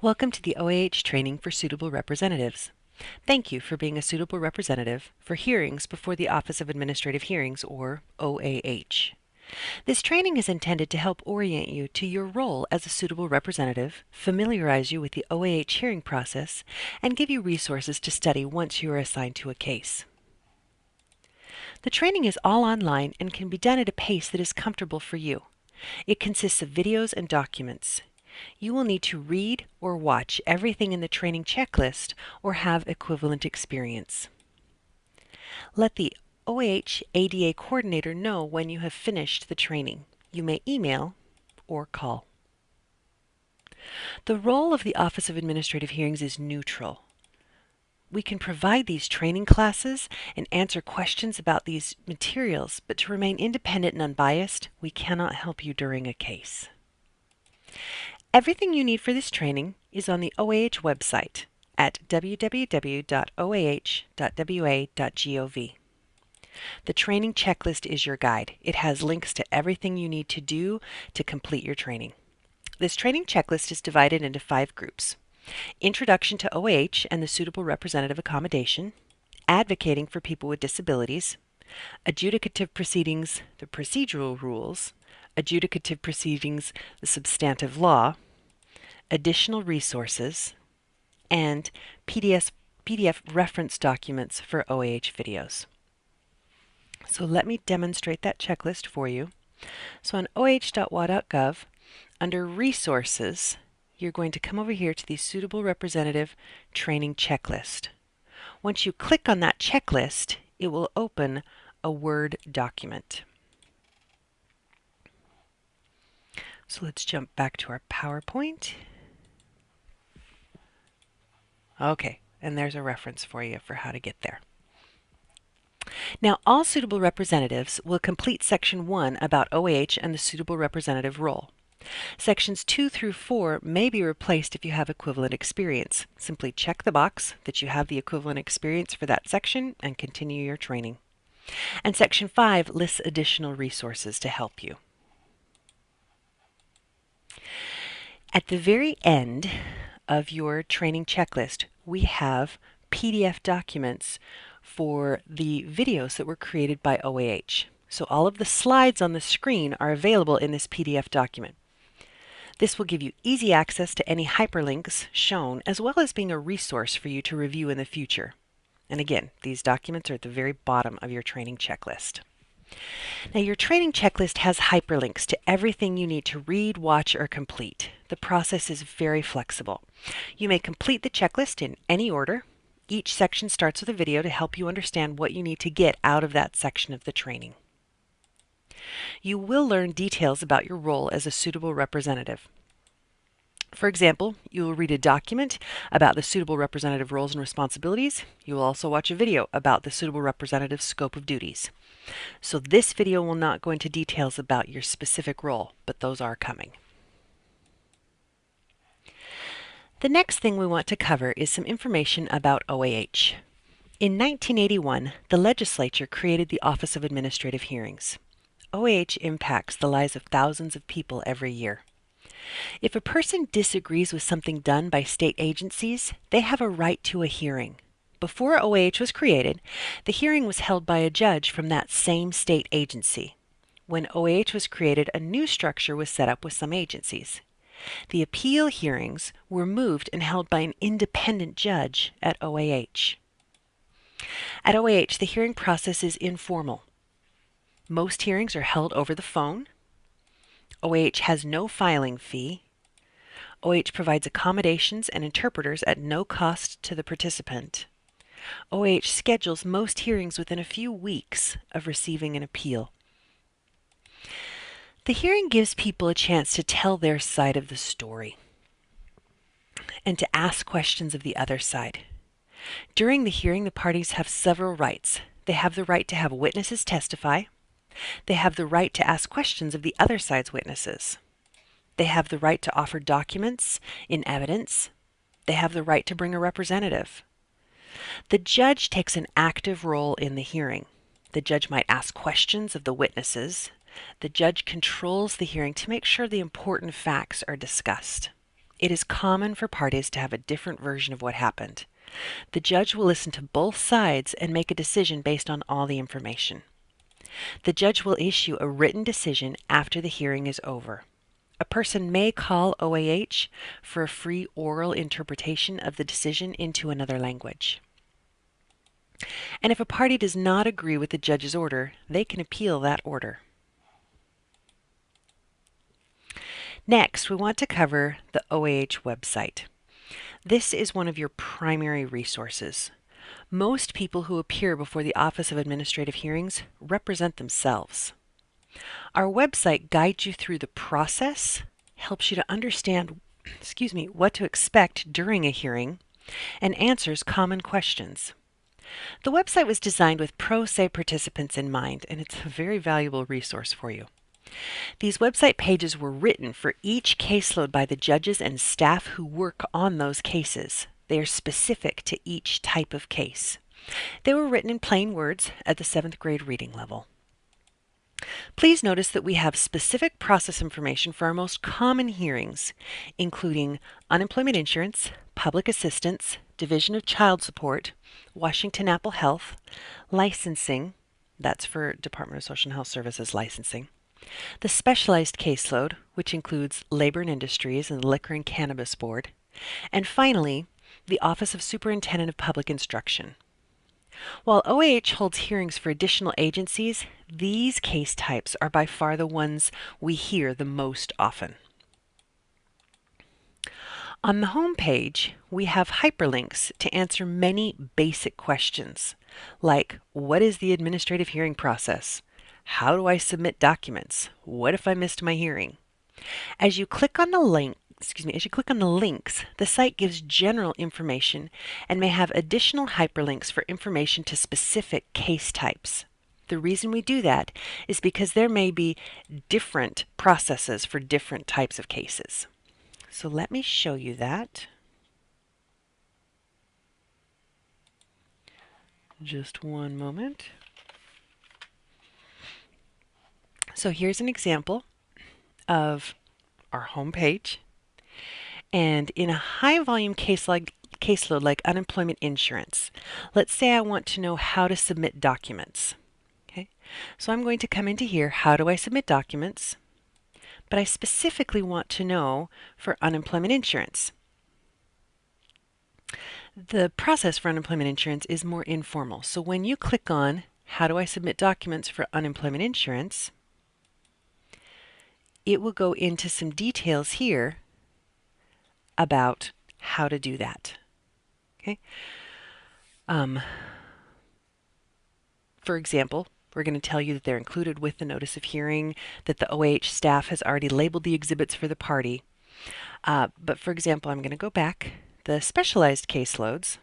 Welcome to the OAH training for suitable representatives. Thank you for being a suitable representative for hearings before the Office of Administrative Hearings, or OAH. This training is intended to help orient you to your role as a suitable representative, familiarize you with the OAH hearing process, and give you resources to study once you are assigned to a case. The training is all online and can be done at a pace that is comfortable for you. It consists of videos and documents. You will need to read or watch everything in the training checklist or have equivalent experience. Let the OAH ADA coordinator know when you have finished the training. You may email or call. The role of the Office of Administrative Hearings is neutral. We can provide these training classes and answer questions about these materials, but to remain independent and unbiased, we cannot help you during a case. Everything you need for this training is on the OAH website at www.oah.wa.gov. The training checklist is your guide. It has links to everything you need to do to complete your training. This training checklist is divided into 5 groups: Introduction to OAH and the Suitable Representative Accommodation, Advocating for People with Disabilities, Adjudicative Proceedings, the Procedural Rules, Adjudicative Proceedings, the Substantive Law, Additional Resources, and PDF reference documents for OAH videos. So let me demonstrate that checklist for you. So on oh.wa.gov, under Resources, you're going to come over here to the Suitable Representative Training Checklist. Once you click on that checklist, it will open a Word document. So let's jump back to our PowerPoint. Okay, and there's a reference for you for how to get there. Now, all suitable representatives will complete Section 1 about OAH and the suitable representative role. Sections 2 through 4 may be replaced if you have equivalent experience. Simply check the box that you have the equivalent experience for that section and continue your training. And Section 5 lists additional resources to help you. At the very end of your training checklist, we have PDF documents for the videos that were created by OAH. So all of the slides on the screen are available in this PDF document. This will give you easy access to any hyperlinks shown, as well as being a resource for you to review in the future. And again, these documents are at the very bottom of your training checklist. Now, your training checklist has hyperlinks to everything you need to read, watch, or complete. The process is very flexible. You may complete the checklist in any order. Each section starts with a video to help you understand what you need to get out of that section of the training. You will learn details about your role as a suitable representative. For example, you will read a document about the suitable representative roles and responsibilities. You will also watch a video about the suitable representative's scope of duties. So this video will not go into details about your specific role, but those are coming. The next thing we want to cover is some information about OAH. In 1981, the legislature created the Office of Administrative Hearings. OAH impacts the lives of thousands of people every year. If a person disagrees with something done by state agencies, they have a right to a hearing. Before OAH was created, the hearing was held by a judge from that same state agency. When OAH was created, a new structure was set up with some agencies. The appeal hearings were moved and held by an independent judge at OAH. At OAH, the hearing process is informal. Most hearings are held over the phone. OAH has no filing fee. OAH provides accommodations and interpreters at no cost to the participant. OAH schedules most hearings within a few weeks of receiving an appeal. The hearing gives people a chance to tell their side of the story and to ask questions of the other side. During the hearing, the parties have several rights. They have the right to have witnesses testify. They have the right to ask questions of the other side's witnesses. They have the right to offer documents in evidence. They have the right to bring a representative. The judge takes an active role in the hearing. The judge might ask questions of the witnesses. The judge controls the hearing to make sure the important facts are discussed. it is common for parties to have a different version of what happened. The judge will listen to both sides and make a decision based on all the information. The judge will issue a written decision after the hearing is over. A person may call OAH for a free oral interpretation of the decision into another language. And if a party does not agree with the judge's order, they can appeal that order. Next, we want to cover the OAH website. This is one of your primary resources. Most people who appear before the Office of Administrative Hearings represent themselves. Our website guides you through the process, helps you to understand, what to expect during a hearing, and answers common questions. The website was designed with pro se participants in mind, and it's a very valuable resource for you. These website pages were written for each caseload by the judges and staff who work on those cases. They are specific to each type of case. They were written in plain words at the 7th grade reading level. Please notice that we have specific process information for our most common hearings, including unemployment insurance, public assistance, Division of Child Support, Washington Apple Health, licensing, that's for Department of Social and Health Services licensing, the specialized caseload, which includes Labor and Industries and the Liquor and Cannabis Board, and finally, the Office of Superintendent of Public Instruction. While OAH holds hearings for additional agencies, these case types are by far the ones we hear the most often. On the home page, we have hyperlinks to answer many basic questions, like what is the administrative hearing process? How do I submit documents? What if I missed my hearing? As you click on the links, the site gives general information and may have additional hyperlinks for information to specific case types. The reason we do that is because there may be different processes for different types of cases. So let me show you that. Just one moment. So here's an example of our home page. And in a high volume caseload like unemployment insurance, let's say I want to know how to submit documents. Okay, so I'm going to come into here, how do I submit documents? But I specifically want to know for unemployment insurance. The process for unemployment insurance is more informal. So when you click on how do I submit documents for unemployment insurance, it will go into some details here about how to do that. Okay. For example, we're going to tell you that they're included with the notice of hearing, that the OAH staff has already labeled the exhibits for the party. But for example, I'm going to go back. The specialized caseloads,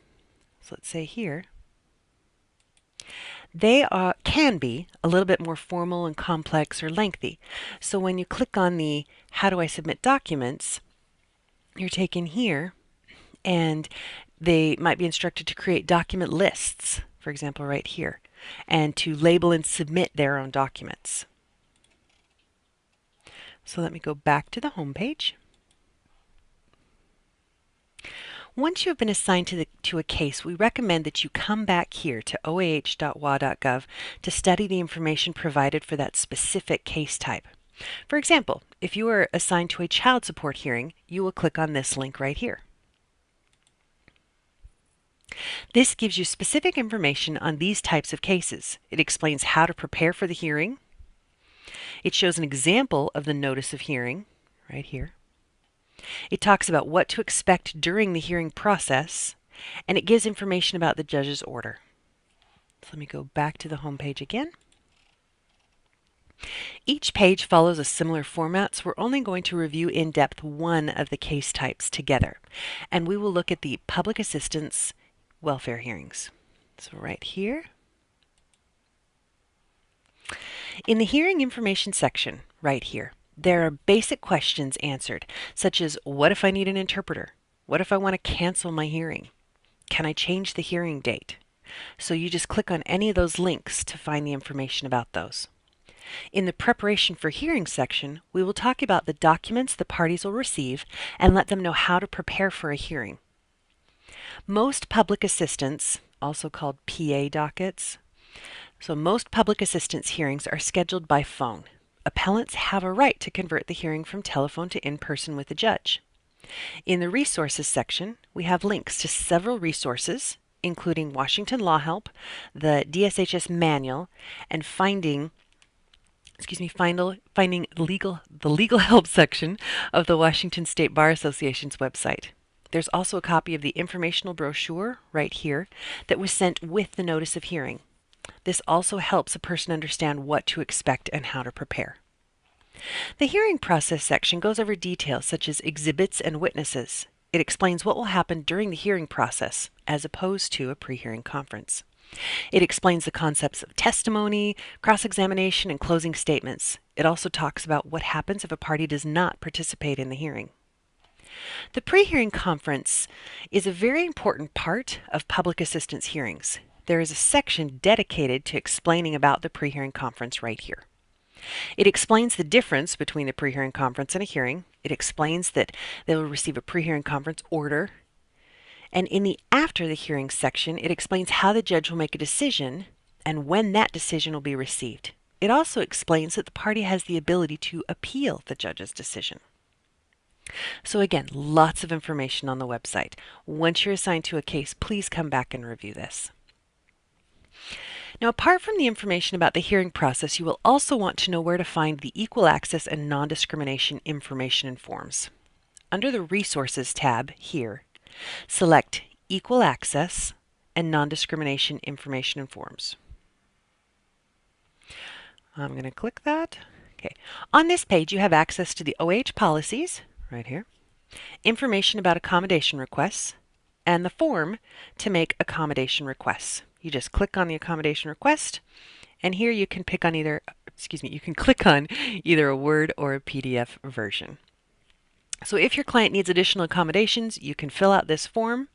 so let's say here, they can be a little bit more formal and complex or lengthy. So when you click on the how do I submit documents, you're taken here and they might be instructed to create document lists, for example, right here, and to label and submit their own documents. So let me go back to the home page. Once you have been assigned to a case, we recommend that you come back here to oah.wa.gov to study the information provided for that specific case type. For example, if you are assigned to a child support hearing, you will click on this link right here. This gives you specific information on these types of cases. It explains how to prepare for the hearing. It shows an example of the notice of hearing right here. It talks about what to expect during the hearing process, and it gives information about the judge's order. So let me go back to the home page again. Each page follows a similar format, so we're only going to review in depth one of the case types together, and we will look at the public assistance welfare hearings. So right here. In the hearing information section, right here, there are basic questions answered, such as what if I need an interpreter? What if I want to cancel my hearing? Can I change the hearing date? So you just click on any of those links to find the information about those. In the preparation for hearing section, we will talk about the documents the parties will receive and let them know how to prepare for a hearing. Most public assistance, also called PA dockets, so most public assistance hearings are scheduled by phone. Appellants have a right to convert the hearing from telephone to in-person with the judge. In the resources section, we have links to several resources, including Washington Law Help, the DSHS manual, and finding the legal help section of the Washington State Bar Association's website. There's also a copy of the informational brochure right here that was sent with the notice of hearing. This also helps a person understand what to expect and how to prepare. The hearing process section goes over details such as exhibits and witnesses. It explains what will happen during the hearing process, as opposed to a pre-hearing conference. It explains the concepts of testimony, cross-examination, and closing statements. It also talks about what happens if a party does not participate in the hearing. The pre-hearing conference is a very important part of public assistance hearings. There is a section dedicated to explaining about the pre-hearing conference right here. It explains the difference between the pre-hearing conference and a hearing. It explains that they will receive a pre-hearing conference order. And in the after the hearing section, it explains how the judge will make a decision and when that decision will be received. It also explains that the party has the ability to appeal the judge's decision. So again, lots of information on the website. Once you're assigned to a case, please come back and review this. Now, apart from the information about the hearing process, you will also want to know where to find the equal access and non-discrimination information and forms. Under the Resources tab here, select Equal Access and Non-Discrimination Information and Forms. I'm going to click that. Okay. On this page, you have access to the OAH policies, right here, information about accommodation requests, and the form to make accommodation requests. You just click on the accommodation request, and here you can pick on you can click on either a Word or a PDF version. So if your client needs additional accommodations, you can fill out this form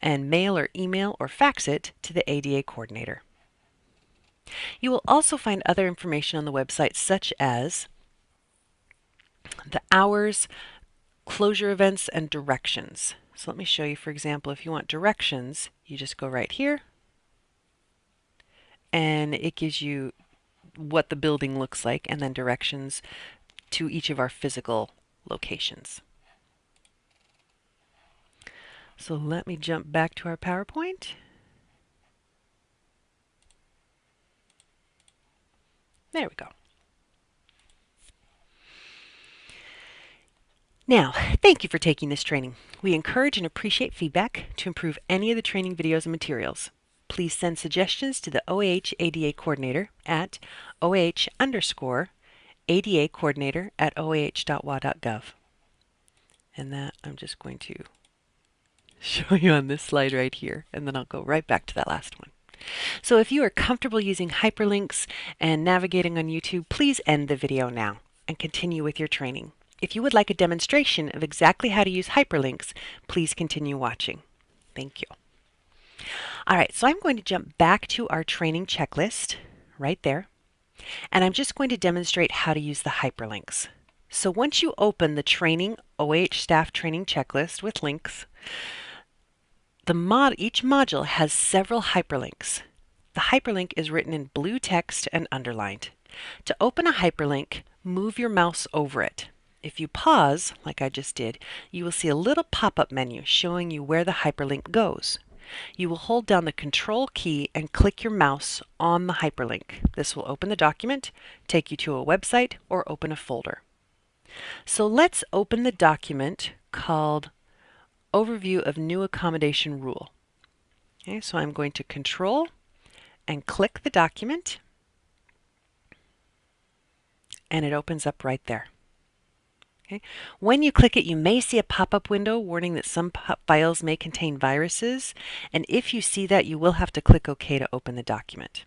and mail or email or fax it to the ADA coordinator. You will also find other information on the website, such as the hours, closure events, and directions. So let me show you, for example, if you want directions, you just go right here, and it gives you what the building looks like, and then directions to each of our physical locations. So let me jump back to our PowerPoint. There we go. Now, thank you for taking this training. We encourage and appreciate feedback to improve any of the training videos and materials. Please send suggestions to the OAH ADA coordinator at OAH_ADA coordinator at oah.wa.gov. And that I'm just going to show you on this slide right here, and then I'll go right back to that last one. So if you are comfortable using hyperlinks and navigating on YouTube, please end the video now and continue with your training. If you would like a demonstration of exactly how to use hyperlinks, please continue watching. Thank you. All right, so I'm going to jump back to our training checklist right there, and I'm just going to demonstrate how to use the hyperlinks. So once you open the training OAH staff training checklist with links, each module has several hyperlinks. The hyperlink is written in blue text and underlined. To open a hyperlink, move your mouse over it. If you pause, like I just did, you will see a little pop-up menu showing you where the hyperlink goes. You will hold down the Control key and click your mouse on the hyperlink. This will open the document, take you to a website, or open a folder. So let's open the document called Overview of New Accommodation Rule. Okay, so I'm going to Control and click the document, and it opens up right there. Okay. When you click it, you may see a pop-up window warning that some files may contain viruses, and if you see that, you will have to click OK to open the document.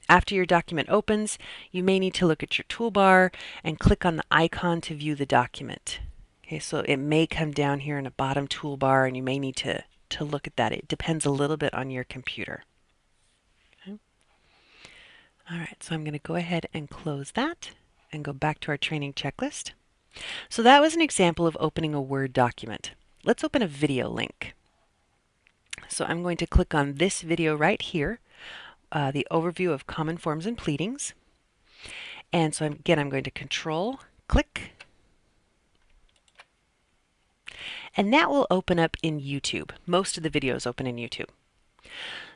After your document opens, you may need to look at your toolbar and click on the icon to view the document. Okay, so it may come down here in a bottom toolbar, and you may need to look at that. It depends a little bit on your computer. Okay. All right, so I'm going to go ahead and close that and go back to our training checklist. So that was an example of opening a Word document. Let's open a video link. So I'm going to click on this video right here, the overview of common forms and pleadings. And so again, I'm going to Control, click, and that will open up in YouTube. Most of the videos open in YouTube.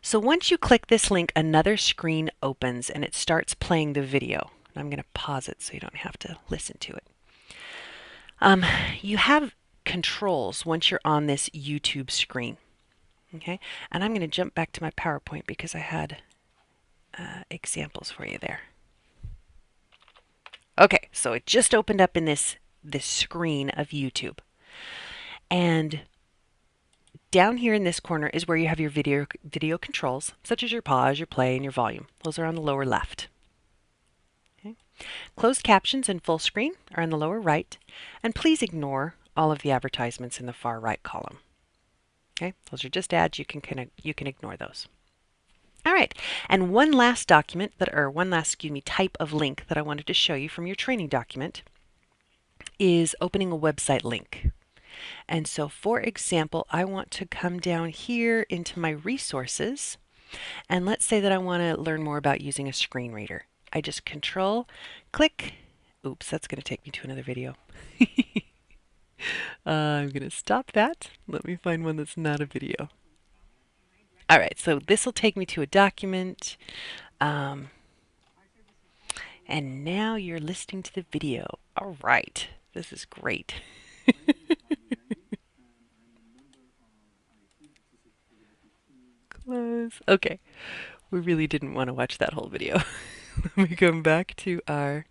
So once you click this link, another screen opens and it starts playing the video. I'm going to pause it so you don't have to listen to it. You have controls once you're on this YouTube screen. Okay, and I'm going to jump back to my PowerPoint because I had examples for you there. Okay, so it just opened up in this screen of YouTube. And down here in this corner is where you have your video controls, such as your pause, your play, and your volume. Those are on the lower left. Okay. Closed captions and full screen are on the lower right, and please ignore all of the advertisements in the far right column. Okay, those are just ads. You can ignore those. All right, and one last document type of link that I wanted to show you from your training document is opening a website link. And so, for example, I want to come down here into my resources, and let's say that I want to learn more about using a screen reader. I just Control, click. Oops, that's going to take me to another video. I'm going to stop that. Let me find one that's not a video. All right, so this will take me to a document. And now you're listening to the video. All right, this is great. Close. Okay, we really didn't want to watch that whole video. Let me come back to our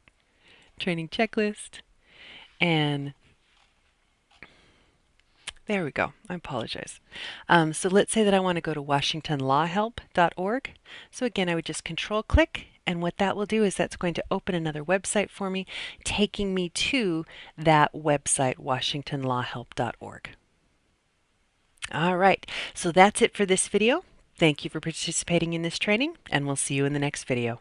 training checklist, and there we go. I apologize. So let's say that I want to go to WashingtonLawHelp.org. So again, I would just Control click, and what that will do is that's going to open another website for me, taking me to that website, WashingtonLawHelp.org. All right, so that's it for this video. Thank you for participating in this training, and we'll see you in the next video.